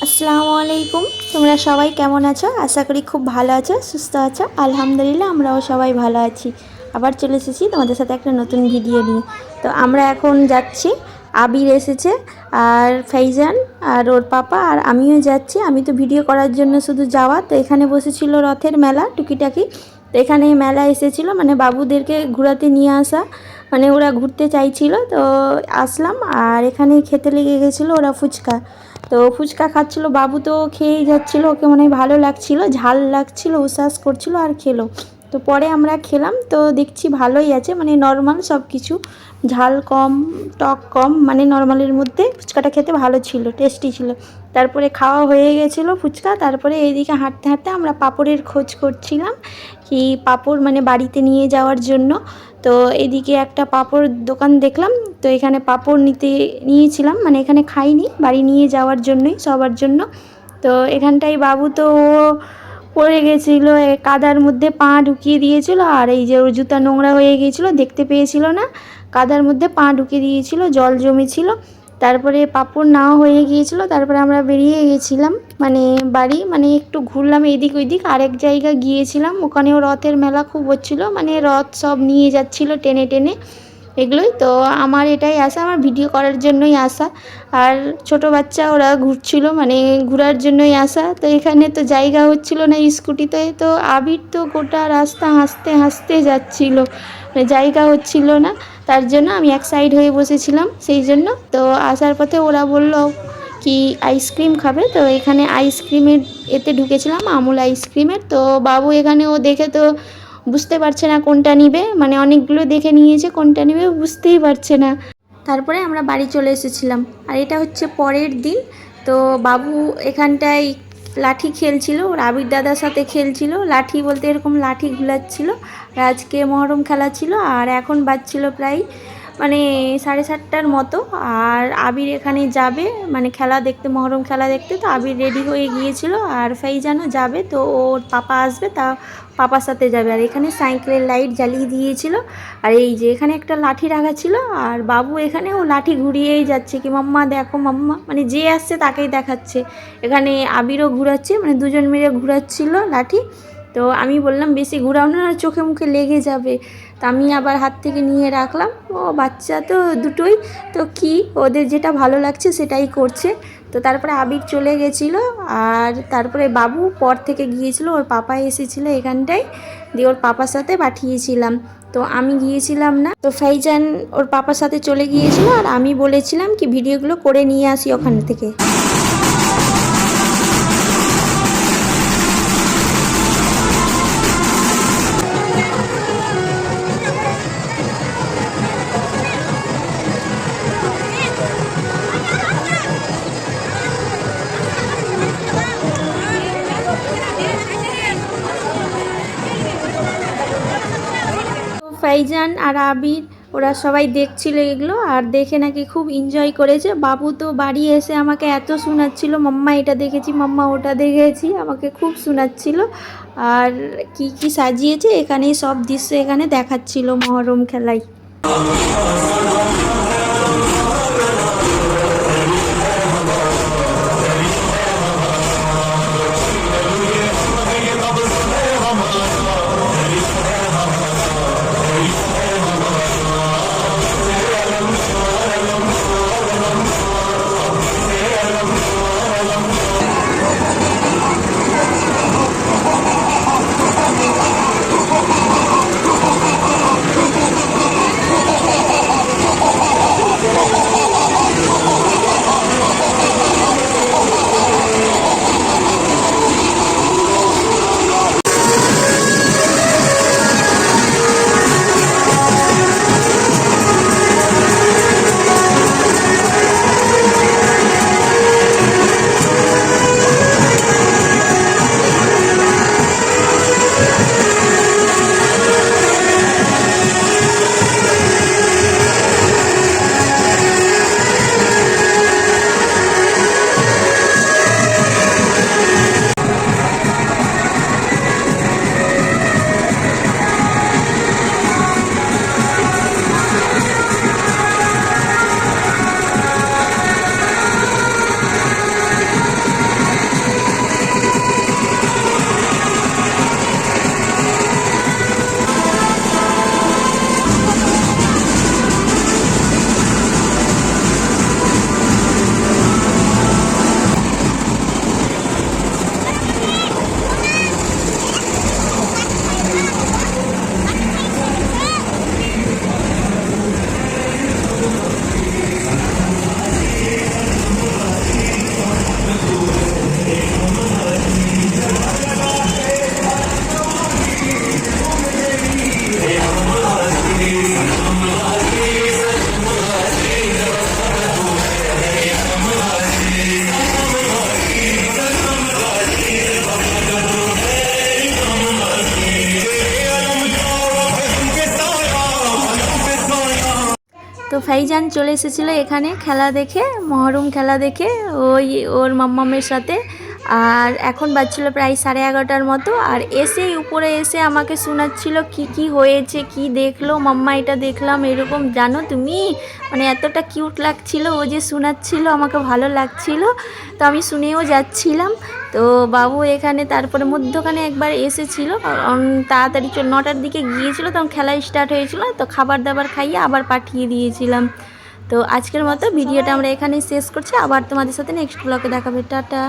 আসসালামু আলাইকুম। তোমরা সবাই কেমন আছো? আশা করি খুব ভালো আছো, সুস্থ আছো। আলহামদুলিল্লাহ আমরাও সবাই ভালো আছি। আবার চলে এসেছি তোমাদের সাথে একটা নতুন ভিডিও নিয়ে। তো আমরা এখন যাচ্ছি, আবির এসেছে আর ফাইজান আর ওর পাপা আর আমিও যাচ্ছি। আমি তো ভিডিও করার জন্য শুধু যাওয়া। তো এখানে বসেছিল রথের মেলা টুকিটাকি। তো এখানে মেলা এসেছিলো, মানে বাবুদেরকে ঘোরাতে নিয়ে আসা, মানে ওরা ঘুরতে চাইছিল। তো আসলাম আর এখানে খেতে লেগে গেছিলো ওরা ফুচকা। তো ফুচকা খাচ্ছিলো, বাবু তো খেয়েই যাচ্ছিলো, ওকে মনে হয় ভালো লাগছিলো, ঝাল লাগছিলো, উচ্ছ্বাস করছিলো আর খেলো। তো পরে আমরা খেলাম, তো দেখছি ভালোই আছে, মানে নর্মাল সব কিছু, ঝাল কম, টক কম, মানে নর্মালের মধ্যে ফুচকাটা খেতে ভালো ছিল, টেস্টি ছিল। তারপরে খাওয়া হয়ে গেছিলো ফুচকা। তারপরে এইদিকে হাঁটতে হাঁটতে আমরা পাঁপড়ের খোঁজ করছিলাম, কি পাঁপড় মানে বাড়িতে নিয়ে যাওয়ার জন্য। তো এদিকে একটা পাঁপড় দোকান দেখলাম, তো এখানে পাঁপড় নিয়েছিলাম, মানে এখানে খাইনি, বাড়ি নিয়ে যাওয়ার জন্যই, সবার জন্য। তো এখানটায় বাবু তো পড়ে গেছিলো, কাদার মধ্যে পা ঢুকিয়ে দিয়েছিল, আর এই যে ওর জুতা নোংরা হয়ে গিয়েছিলো, দেখতে পেয়েছিল না, কাদার মধ্যে পা ঢুকিয়ে দিয়েছিল, জল জমেছিল। তারপরে পাঁপড় নাও হয়ে গিয়েছিলো। তারপরে আমরা বেরিয়ে গেছিলাম, মানে বাড়ি, মানে একটু ঘুরলাম এদিক ওইদিক, আরেক জায়গা গিয়েছিলাম, ওখানেও রথের মেলা খুব হচ্ছিলো, মানে রথ সব নিয়ে যাচ্ছিলো টেনে টেনে, এগুলোই। তো আমার এটাই আশা, আমার ভিডিও করার জন্যই আসা। আর ছোট বাচ্চা ওরা ঘুরছিল, মানে ঘোরার জন্যই আসা। তো এখানে তো জায়গা হচ্ছিল না স্কুটিতে, তো আবির তো গোটা রাস্তা হাসতে হাসতে যাচ্ছিল, মানে জায়গা হচ্ছিল না, তার জন্য আমি এক সাইড হয়ে বসেছিলাম সেই জন্য। তো আসার পথে ওরা বলল কি আইসক্রিম খাবে, তো এখানে আইসক্রিমের এতে ঢুকেছিলাম, আমুল আইসক্রিমের। তো বাবু এখানে ও দেখে তো বুঝতে পারছে না কোনটা নিবে, মানে অনেকগুলো দেখে নিয়েছে, কোনটা নিবে বুঝতেই পারছে না। তারপরে আমরা বাড়ি চলে এসেছিলাম, আর এটা হচ্ছে পরের দিন। তো বাবু এখানটায় লাঠি খেলছিল, ওর আবির দাদার সাথে খেলছিল, লাঠি বলতে এরকম লাঠি ঘুলাচ্ছিল। আর আজকে মহরম খেলা ছিল, আর এখন বাজছিল প্রায় মানে 7:30টার মতো। আর আবির এখানে যাবে, মানে খেলা দেখতে, মহরম খেলা দেখতে। তো আবির রেডি হয়ে গিয়েছিল, আর ফাইজানও যাবে, তো ওর পাপা আসবে, তা পাপার সাথে যাবে। আর এখানে সাইকেলের লাইট জ্বালিয়ে দিয়েছিল, আর এই যে এখানে একটা লাঠি রাখা ছিল, আর বাবু এখানে ও লাঠি ঘুরিয়েই যাচ্ছে, কি মাম্মা দেখো মাম্মা, মানে যে আসছে তাকেই দেখাচ্ছে। এখানে আবিরও ঘুরাচ্ছে, মানে দুজন মিলে ঘুরাচ্ছিল লাঠি। তো আমি বললাম বেশি ঘুরাও না, চোখে মুখে লেগে যাবে। তা আমি আবার হাত থেকে নিয়ে রাখলাম, ও বাচ্চা তো দুটোই, তো কি ওদের যেটা ভালো লাগছে সেটাই করছে। তো তারপরে আবির চলে গেছিলো, আর তারপরে বাবু পর থেকে গিয়েছিল, ওর পাপা এসেছিলো এখানটায়, দিয়ে ওর পাপার সাথে পাঠিয়েছিলাম। তো আমি গিয়েছিলাম না, তো ফাইজান ওর পাপার সাথে চলে গিয়েছিল, আর আমি বলেছিলাম কি ভিডিওগুলো করে নিয়ে আসি ওখান থেকে। ফাইজান আর আবির ওরা সবাই দেখছিল এগুলো, আর দেখে নাকি খুব এনজয় করেছে। বাবু তো বাড়ি এসে আমাকে এত শোনাচ্ছিল, মাম্মা এটা দেখেছি, মাম্মা ওটা দেখেছি, আমাকে খুব শোনাচ্ছিল। আর কি কি সাজিয়েছে এখানে সব দৃশ্য এখানে দেখাচ্ছিল মহরম খেলায়। ফাইজান চলে এসেছিলো এখানে খেলা দেখে, মহরম খেলা দেখে ওই ওর মাম্মামের সাথে। আর এখন বাজছিল প্রায় 11:30টার মতো। আর এসেই উপরে এসে আমাকে শোনাচ্ছিল কি কি হয়েছে, কি দেখলো মাম্মা, এটা দেখলাম এরকম, জানো তুমি, মানে এতটা কিউট লাগছিল ও যে শোনাচ্ছিল, আমাকে ভালো লাগছিল। তো আমি শুনেও যাচ্ছিলাম। তো বাবু এখানে তারপরে মধ্যখানে একবার এসেছিল, তাড়াতাড়ি 9টার দিকে গিয়েছিল, তখন খেলা স্টার্ট হয়েছিল, তো খাবার দাবার খাইয়ে আবার পাঠিয়ে দিয়েছিলাম। তো আজকের মতো ভিডিওটা আমরা এখানেই শেষ করছি, আবার তোমাদের সাথে নেক্সট ব্লগে দেখাবে, টাটা।